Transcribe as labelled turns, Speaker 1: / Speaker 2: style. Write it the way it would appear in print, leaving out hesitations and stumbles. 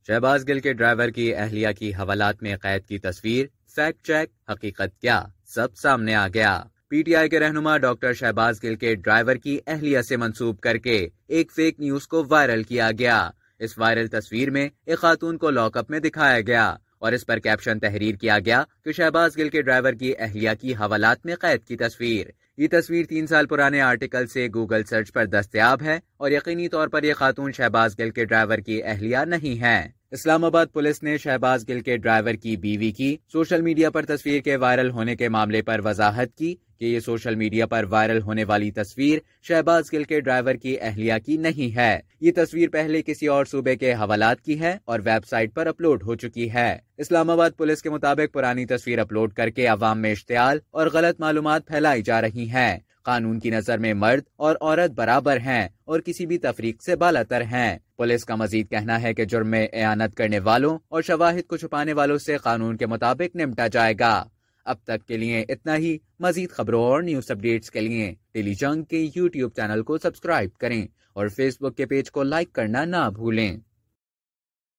Speaker 1: شہباز گل کے ڈرائیور کی اہلیہ کی حوالات میں قید کی تصویر، فیکٹ چیک، حقیقت کیا، سب سامنے آ گیا۔ پی ٹی آئی کے رہنما ڈاکٹر شہباز گل کے ڈرائیور کی اہلیہ سے منسوب کر کے ایک فیک نیوز کو وائرل کیا گیا۔ اس وائرل تصویر میں ایک خاتون کو لاک اپ میں دکھایا گیا اور اس پر کیپشن تحریر کیا گیا کہ شہباز گل کے ڈرائیور کی اہلیہ کی حوالات میں قید کی تصویر۔ یہ تصویر 3 سال پرانے آرٹیکل سے گوگل سرچ پر دستیاب ہے اور یقینی طور پر یہ خاتون شہباز گل کے ڈرائیور کی اہلیہ نہیں ہے۔ اسلام آباد پولیس نے شہباز گل کے ڈرائیور کی بیوی کی سوشل میڈیا پر تصویر کے وائرل ہونے کے معاملے پر وضاحت کی کہ یہ سوشل میڈیا پر وائرل ہونے والی تصویر شہباز گل کے ڈرائیور کی اہلیہ کی نہیں ہے۔ یہ تصویر پہلے کسی اور صوبے کے حوالات کی ہے اور ویب سائٹ پر اپلوڈ ہو چکی ہے۔ اسلام آباد پولیس کے مطابق پرانی تصویر اپلوڈ کر کے عوام میں اشتعال اور غلط معلومات پھیلائی جا رہی ہیں۔ قانون کی نظر میں مرد اور عورت برابر ہیں اور کسی بھی تفریق سے بالاتر ہیں۔ پولیس کا مزید کہنا ہے کہ جرم میں اعانت کرنے والوں اور شواہد کو چھپانے والوں سے قانون کے مطابق نمٹا جائے گا۔ اب تک کے لیے اتنا ہی۔ مزید خبروں اور نیوز اپڈیٹس کے لیے ٹیلی جنگ کے یوٹیوب چینل کو سبسکرائب کریں اور فیس بک کے پیج کو لائک کرنا نہ بھولیں۔